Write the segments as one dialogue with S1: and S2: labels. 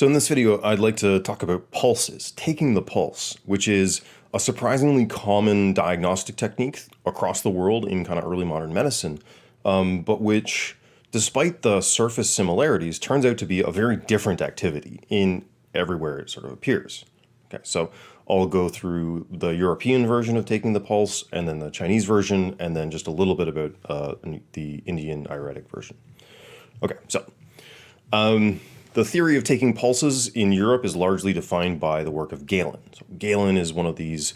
S1: So in this video, I'd like to talk about pulses, taking the pulse, which is a surprisingly common diagnostic technique across the world in kind of early modern medicine, but which, despite the surface similarities, turns out to be a very different activity in everywhere it sort of appears. Okay, so I'll go through the European version of taking the pulse, and then the Chinese version, and then just a little bit about the Indian Ayurvedic version. Okay, so the theory of taking pulses in Europe is largely defined by the work of Galen. So Galen is one of these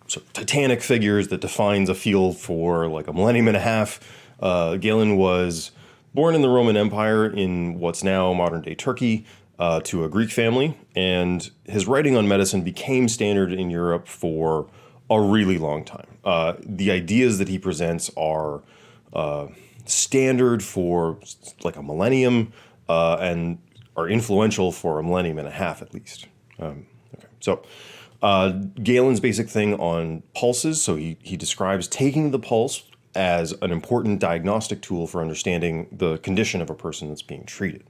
S1: sort of titanic figures that defines a field for like a millennium and a half. Galen was born in the Roman Empire in what's now modern-day Turkey to a Greek family, and his writing on medicine became standard in Europe for a really long time. The ideas that he presents are standard for like a millennium and are influential for a millennium and a half at least. So Galen's basic thing on pulses, so he describes taking the pulse as an important diagnostic tool for understanding the condition of a person that's being treated.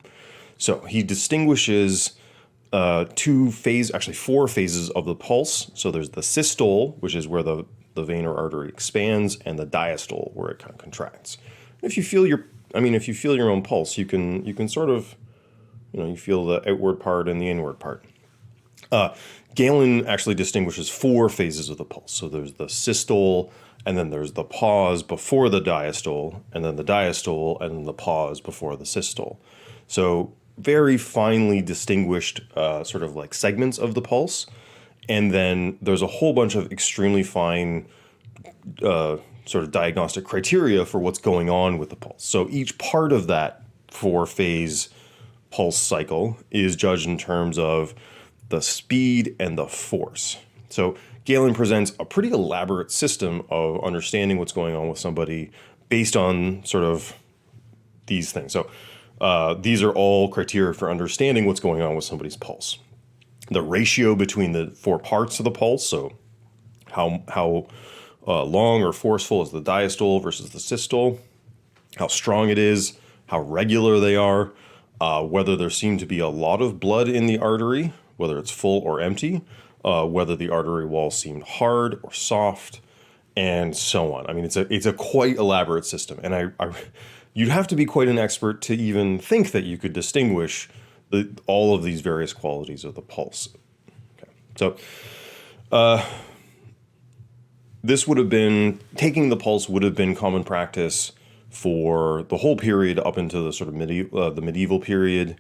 S1: So he distinguishes four phases of the pulse. So there's the systole, which is where the vein or artery expands, and the diastole, where it kind of contracts. If you feel your own pulse, you can sort of, you feel the outward part and the inward part. Galen actually distinguishes four phases of the pulse. So there's the systole, and then there's the pause before the diastole, and then the diastole, and then the pause before the systole. So very finely distinguished sort of like segments of the pulse. And then there's a whole bunch of extremely fine sort of diagnostic criteria for what's going on with the pulse. So each part of that four-phase pulse cycle is judged in terms of the speed and the force. So Galen presents a pretty elaborate system of understanding what's going on with somebody based on sort of these things. So these are all criteria for understanding what's going on with somebody's pulse. The ratio between the four parts of the pulse, so how long or forceful is the diastole versus the systole, how strong it is, how regular they are, whether there seem to be a lot of blood in the artery, whether it's full or empty, whether the artery wall seemed hard or soft, and so on. I mean, it's a quite elaborate system, and you'd have to be quite an expert to even think that you could distinguish all of these various qualities of the pulse. Okay. So taking the pulse would have been common practice for the whole period up into the sort of medieval period.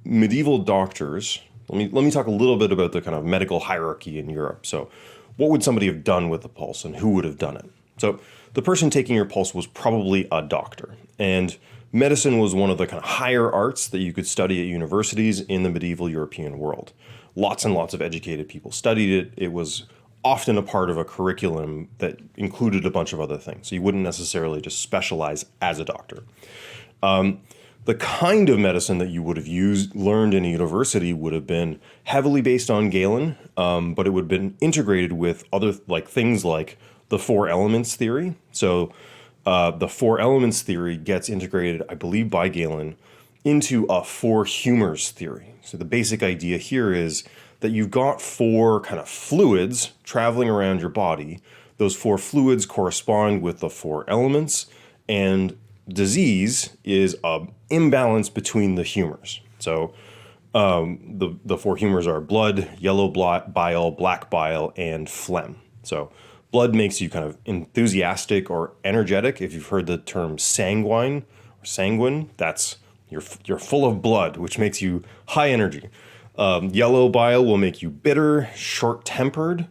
S1: Medieval doctors, let me talk a little bit about the kind of medical hierarchy in Europe. So what would somebody have done with the pulse, and who would have done it? So the person taking your pulse was probably a doctor, and medicine was one of the kind of higher arts that you could study at universities in the medieval European world. Lots and lots of educated people studied it. It was often a part of a curriculum that included a bunch of other things. So you wouldn't necessarily just specialize as a doctor. The kind of medicine that you would have learned in a university would have been heavily based on Galen, but it would have been integrated with other things like the four elements theory. So the four elements theory gets integrated, I believe, by Galen into a four humors theory. So the basic idea here is that you've got four kind of fluids traveling around your body. Those four fluids correspond with the four elements, and disease is an imbalance between the humors. So the four humors are blood, yellow bile, black bile, and phlegm. So blood makes you kind of enthusiastic or energetic. If you've heard the term sanguine or sanguine, that's you're full of blood, which makes you high energy. Yellow bile will make you bitter, short-tempered.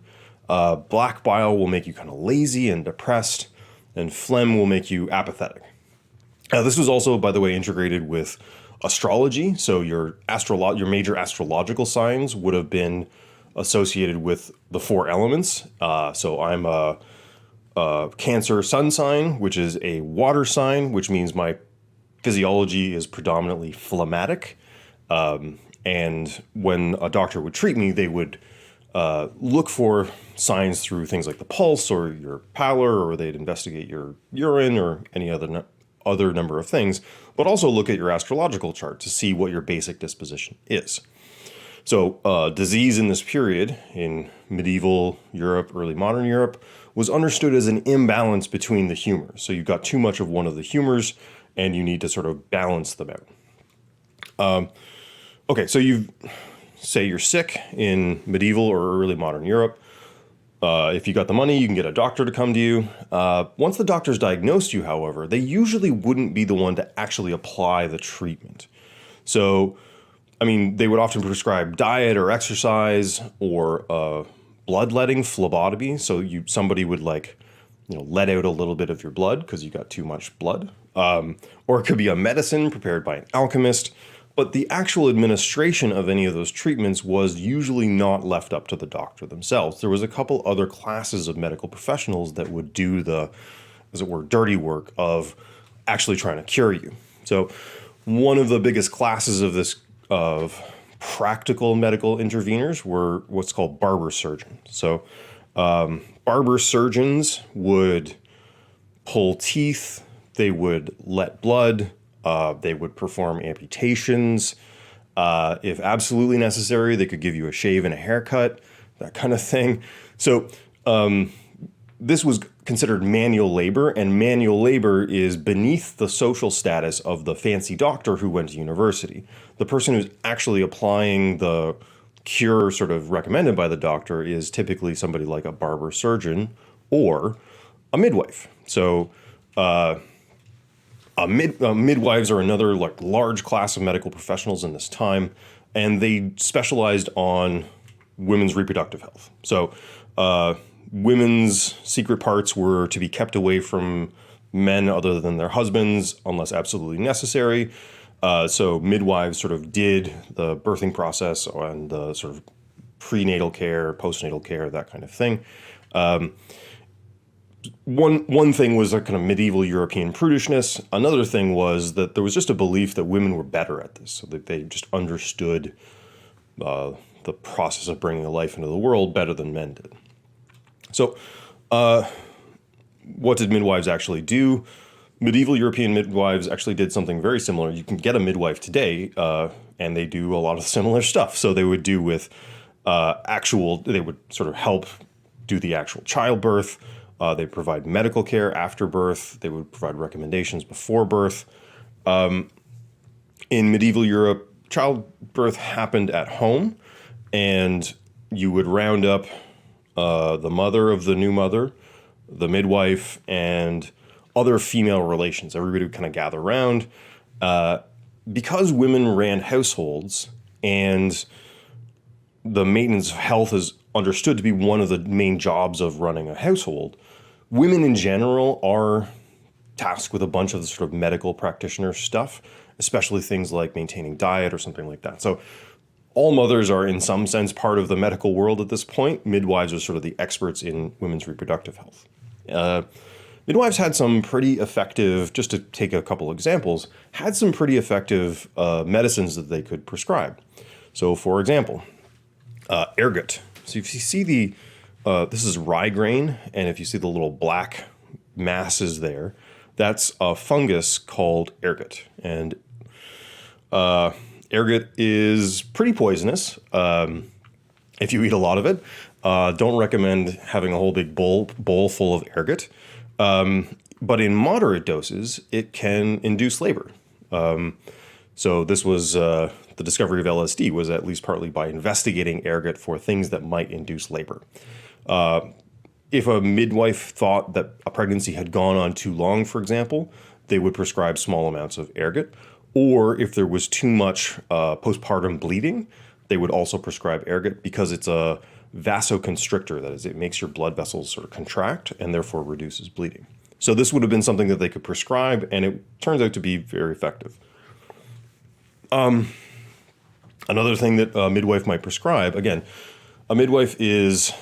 S1: Black bile will make you kind of lazy and depressed, and phlegm will make you apathetic. This was also, by the way, integrated with astrology. So your major astrological signs would have been associated with the four elements. So I'm a Cancer sun sign, which is a water sign, which means my physiology is predominantly phlegmatic. And when a doctor would treat me, they would look for signs through things like the pulse or your pallor, or they'd investigate your urine or any other other number of things, but also look at your astrological chart to see what your basic disposition is. So disease in this period in medieval Europe, early modern Europe, was understood as an imbalance between the humors. So you've got too much of one of the humors and you need to sort of balance them out. Okay, so say you're sick in medieval or early modern Europe. If you got the money, you can get a doctor to come to you. Once the doctor's diagnosed you, however, they usually wouldn't be the one to actually apply the treatment. So, I mean, they would often prescribe diet or exercise or bloodletting, phlebotomy. So somebody would let out a little bit of your blood because you got too much blood. Or it could be a medicine prepared by an alchemist. But the actual administration of any of those treatments was usually not left up to the doctor themselves. There was a couple other classes of medical professionals that would do the, as it were, dirty work of actually trying to cure you. So one of the biggest classes of practical medical interveners were what's called barber surgeons. So barber surgeons would pull teeth, they would let blood, they would perform amputations. If absolutely necessary, they could give you a shave and a haircut, that kind of thing. So this was considered manual labor, and manual labor is beneath the social status of the fancy doctor who went to university. The person who's actually applying the cure sort of recommended by the doctor is typically somebody like a barber surgeon or a midwife. So midwives are another large class of medical professionals in this time, and they specialized on women's reproductive health. So women's secret parts were to be kept away from men other than their husbands unless absolutely necessary. So midwives sort of did the birthing process and the sort of prenatal care, postnatal care, that kind of thing. One thing was a kind of medieval European prudishness. Another thing was that there was just a belief that women were better at this, so that they just understood the process of bringing a life into the world better than men did. So what did midwives actually do? Medieval European midwives actually did something very similar. You can get a midwife today, and they do a lot of similar stuff. So they would do with they would sort of help do the actual childbirth. They provide medical care after birth. They would provide recommendations before birth. In medieval Europe, childbirth happened at home, and you would round up the mother of the new mother, the midwife, and other female relations. Everybody would kind of gather around. Because women ran households and the maintenance of health is understood to be one of the main jobs of running a household, women in general are tasked with a bunch of the sort of medical practitioner stuff, especially things like maintaining diet or something like that. So all mothers are in some sense part of the medical world at this point. Midwives are sort of the experts in women's reproductive health. Midwives had some pretty effective, just to take a couple examples, had some pretty effective medicines that they could prescribe. So for example, ergot. So if you see this is rye grain, and if you see the little black masses there, that's a fungus called ergot. And ergot is pretty poisonous if you eat a lot of it. Don't recommend having a whole big bowl full of ergot. But in moderate doses, it can induce labor. So this was the discovery of LSD was at least partly by investigating ergot for things that might induce labor. If a midwife thought that a pregnancy had gone on too long, for example, they would prescribe small amounts of ergot. Or if there was too much postpartum bleeding, they would also prescribe ergot because it's a vasoconstrictor. That is, it makes your blood vessels sort of contract and therefore reduces bleeding. So this would have been something that they could prescribe, and it turns out to be very effective. Another thing that a midwife might prescribe, again, a midwife is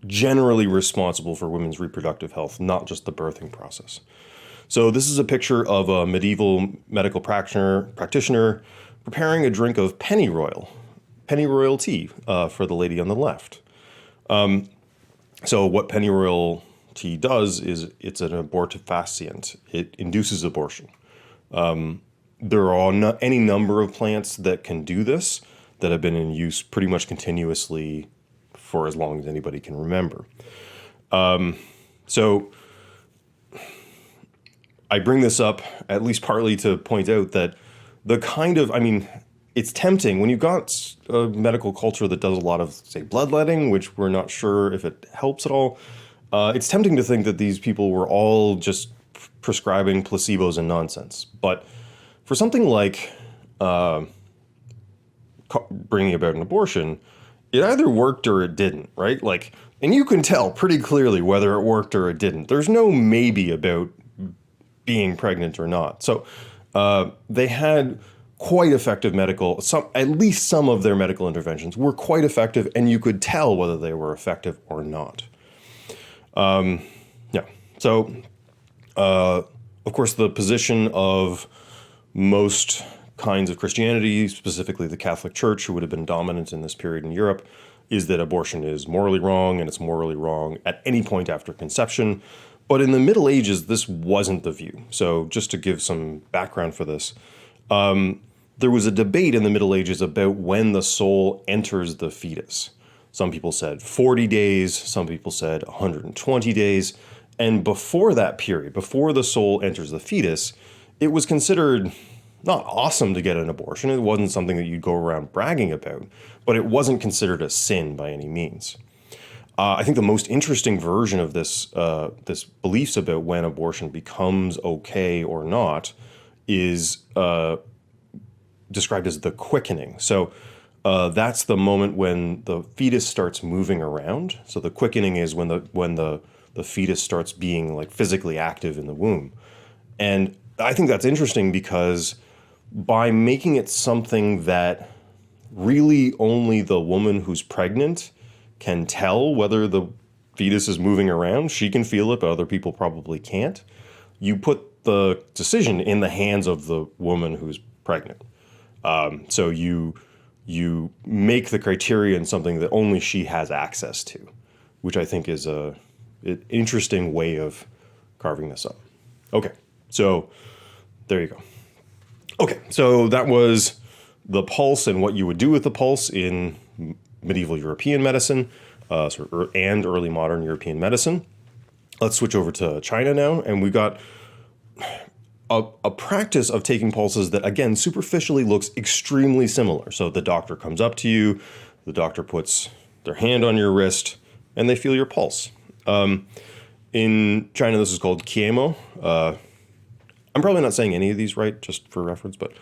S1: generally responsible for women's reproductive health, not just the birthing process. So this is a picture of a medieval medical practitioner preparing a drink of Pennyroyal tea for the lady on the left. So what Pennyroyal tea does is it's an abortifacient. It induces abortion. There are any number of plants that can do this that have been in use pretty much continuously for as long as anybody can remember. So I bring this up at least partly to point out that it's tempting when you've got a medical culture that does a lot of, say, bloodletting, which we're not sure if it helps at all. It's tempting to think that these people were all just prescribing placebos and nonsense. But for something like bringing about an abortion, it either worked or it didn't, right? And you can tell pretty clearly whether it worked or it didn't. There's no maybe about being pregnant or not. So they had quite effective at least some of their medical interventions were quite effective, and you could tell whether they were effective or not. So, of course, the position of most kinds of Christianity, specifically the Catholic Church, who would have been dominant in this period in Europe, is that abortion is morally wrong, and it's morally wrong at any point after conception. But in the Middle Ages, this wasn't the view. So just to give some background for this, there was a debate in the Middle Ages about when the soul enters the fetus. Some people said 40 days, some people said 120 days. And before that period, before the soul enters the fetus, it was considered not awesome to get an abortion. It wasn't something that you'd go around bragging about, but it wasn't considered a sin by any means. I think the most interesting version of this beliefs about when abortion becomes okay or not is described as the quickening. So that's the moment when the fetus starts moving around. So the quickening is when the fetus starts being physically active in the womb. And I think that's interesting because by making it something that really only the woman who's pregnant can tell whether the fetus is moving around, she can feel it, but other people probably can't. You put the decision in the hands of the woman who's pregnant. So you make the criterion something that only she has access to, which I think is an interesting way of carving this up. Okay, so there you go. Okay, so that was the pulse and what you would do with the pulse in medieval European medicine and early modern European medicine. Let's switch over to China now, and we've got a practice of taking pulses that, again, superficially looks extremely similar. So the doctor comes up to you, the doctor puts their hand on your wrist, and they feel your pulse. In China, this is called Qiemo. I'm probably not saying any of these right, just for reference, but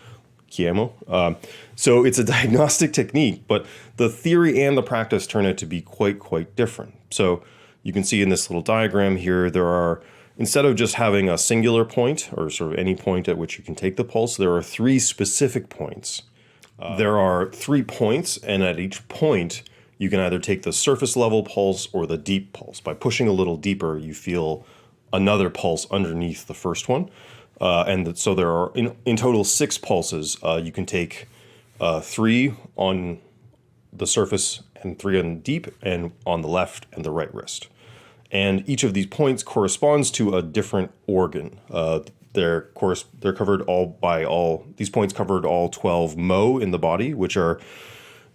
S1: Qiemo. So it's a diagnostic technique, but the theory and the practice turn out to be quite different. So you can see in this little diagram here, there are, instead of just having a singular point or sort of any point at which you can take the pulse, there are three specific points. There are 3 points, and at each point, you can either take the surface level pulse or the deep pulse. By pushing a little deeper, you feel another pulse underneath the first one. So there are, in total, 6 pulses. You can take 3 on the surface and 3 on deep, and on the left and the right wrist. And each of these points corresponds to a different organ. They're covered these points covered all 12 mo in the body, which are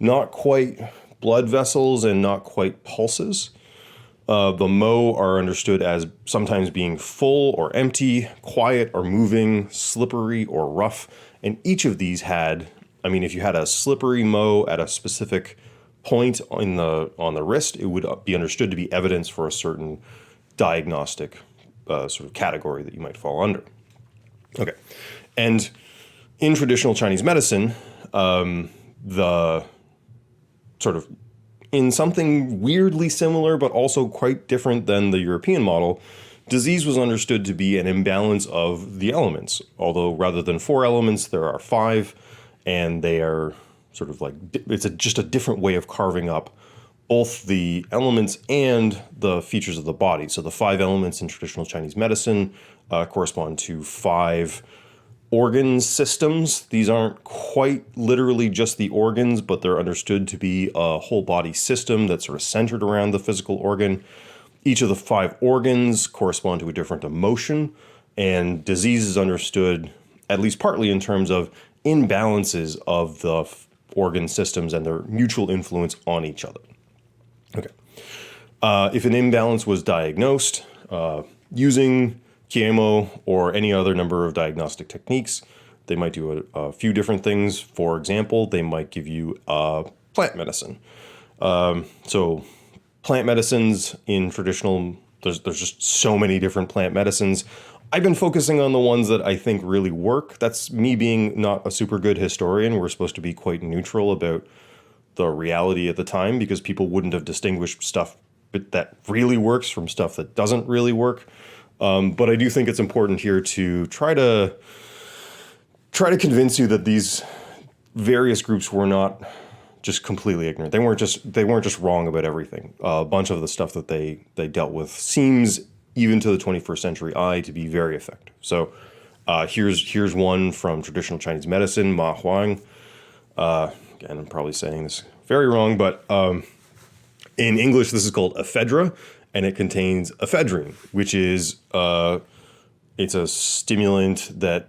S1: not quite blood vessels and not quite pulses. The mo are understood as sometimes being full or empty, quiet or moving, slippery or rough. And each of these if you had a slippery mo at a specific point on the wrist, it would be understood to be evidence for a certain diagnostic sort of category that you might fall under. Okay. And in traditional Chinese medicine, the sort of in something weirdly similar, but also quite different than the European model, disease was understood to be an imbalance of the elements. Although rather than 4 elements, there are 5, and they are sort of it's just a different way of carving up both the elements and the features of the body. So the 5 elements in traditional Chinese medicine correspond to 5 organ systems. These aren't quite literally just the organs, but they're understood to be a whole body system that's sort of centered around the physical organ. Each of the 5 organs correspond to a different emotion, and disease is understood at least partly in terms of imbalances of the organ systems and their mutual influence on each other. Okay. If an imbalance was diagnosed using Qiemo or any other number of diagnostic techniques, they might do a few different things. For example, they might give you plant medicine. So plant medicines in traditional, there's just so many different plant medicines. I've been focusing on the ones that I think really work. That's me being not a super good historian. We're supposed to be quite neutral about the reality at the time because people wouldn't have distinguished stuff that really works from stuff that doesn't really work. But I do think it's important here to try to convince you that these various groups were not just completely ignorant. They weren't just wrong about everything. A bunch of the stuff that they dealt with seems, even to the 21st century eye, to be very effective. So here's one from traditional Chinese medicine, Ma Huang. Again, I'm probably saying this very wrong, but in English this is called ephedra, and it contains ephedrine, which is it's a stimulant that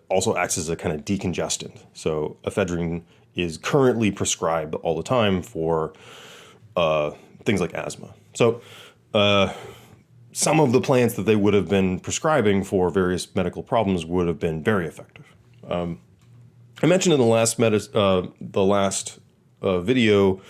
S1: also acts as a kind of decongestant. So ephedrine is currently prescribed all the time for things like asthma. So some of the plants that they would have been prescribing for various medical problems would have been very effective. I mentioned in the last video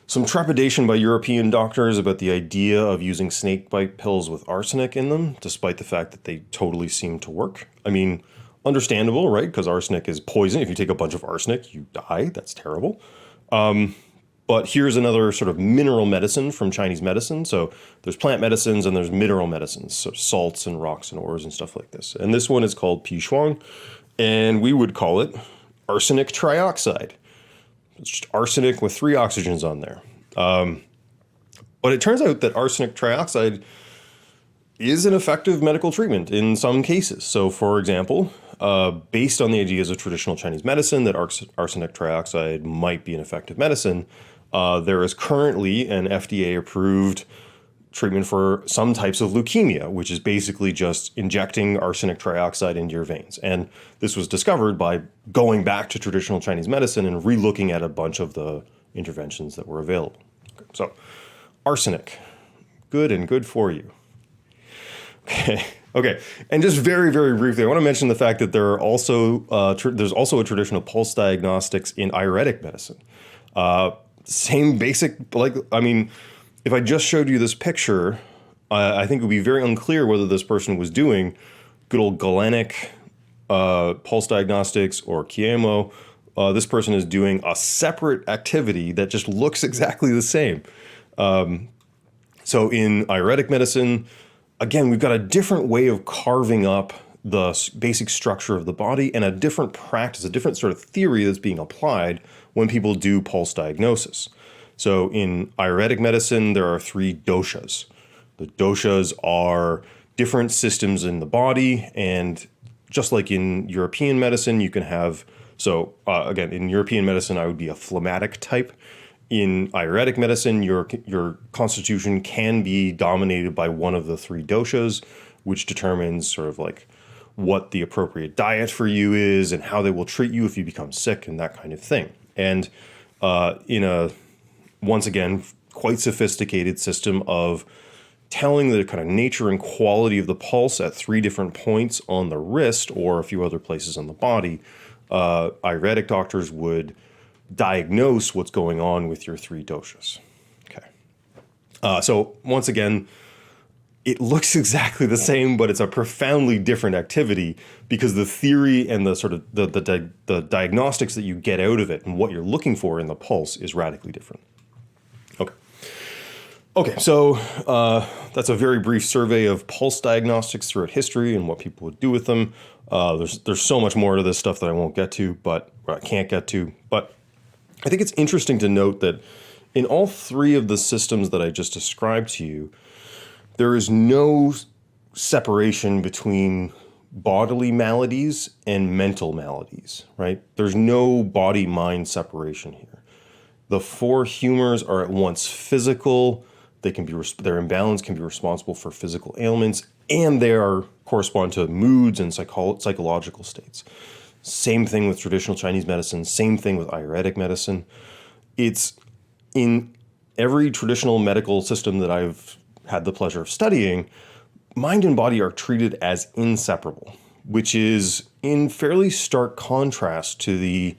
S1: some trepidation by European doctors about the idea of using snakebite pills with arsenic in them, despite the fact that they totally seem to work. I mean, understandable, right? Because arsenic is poison. If you take a bunch of arsenic, you die. That's terrible. But here's another sort of mineral medicine from Chinese medicine. So there's plant medicines and there's mineral medicines, so salts and rocks and ores and stuff like this. And this one is called Pi Shuang, and we would call it arsenic trioxide. It's just arsenic with 3 oxygens on there. But it turns out that arsenic trioxide is an effective medical treatment in some cases. So for example, based on the ideas of traditional Chinese medicine that arsenic trioxide might be an effective medicine, there is currently an FDA-approved treatment for some types of leukemia, which is basically just injecting arsenic trioxide into your veins. And this was discovered by going back to traditional Chinese medicine and relooking at a bunch of the interventions that were available. Okay, so arsenic, good and good for you. Okay, and just very, very briefly, I want to mention the fact that there are also there's also a tradition of pulse diagnostics in Ayurvedic medicine. Same basic, if I just showed you this picture, I think it would be very unclear whether this person was doing good old Galenic pulse diagnostics or Qiemo. This person is doing a separate activity that just looks exactly the same. So in Ayurvedic medicine, again, we've got a different way of carving up the basic structure of the body and a different practice, a different sort of theory that's being applied when people do pulse diagnosis. So in Ayurvedic medicine, there are 3 doshas. The doshas are different systems in the body, and just like in European medicine, you can have, again, in European medicine, I would be a phlegmatic type. In Ayurvedic medicine, your constitution can be dominated by one of the 3 doshas, which determines sort of like what the appropriate diet for you is and how they will treat you if you become sick and that kind of thing. And in a, once again, quite sophisticated system of telling the kind of nature and quality of the pulse at 3 different points on the wrist or a few other places on the body, Ayurvedic doctors would diagnose what's going on with your 3 doshas. Okay. So once again, it looks exactly the same, but it's a profoundly different activity because the theory and the sort of the diagnostics that you get out of it and what you're looking for in the pulse is radically different. Okay, so that's a very brief survey of pulse diagnostics throughout history and what people would do with them. There's so much more to this stuff that I won't get to, or I can't get to. But I think it's interesting to note that in all 3 of the systems that I just described to you, there is no separation between bodily maladies and mental maladies, right? There's no body-mind separation here. The 4 humors are at once physical, their imbalance can be responsible for physical ailments, and they correspond to moods and psychological states. Same thing with traditional Chinese medicine, same thing with Ayurvedic medicine. It's in every traditional medical system that I've had the pleasure of studying, mind and body are treated as inseparable, which is in fairly stark contrast to the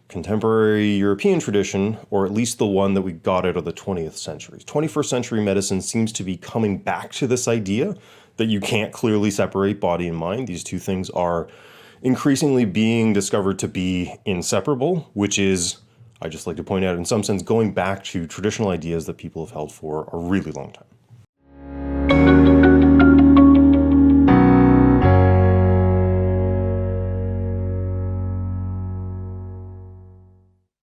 S1: contemporary European tradition, or at least the one that we got out of the 20th century. 21st century medicine seems to be coming back to this idea that you can't clearly separate body and mind. These two things are increasingly being discovered to be inseparable, which is, I just like to point out, in some sense, going back to traditional ideas that people have held for a really long time.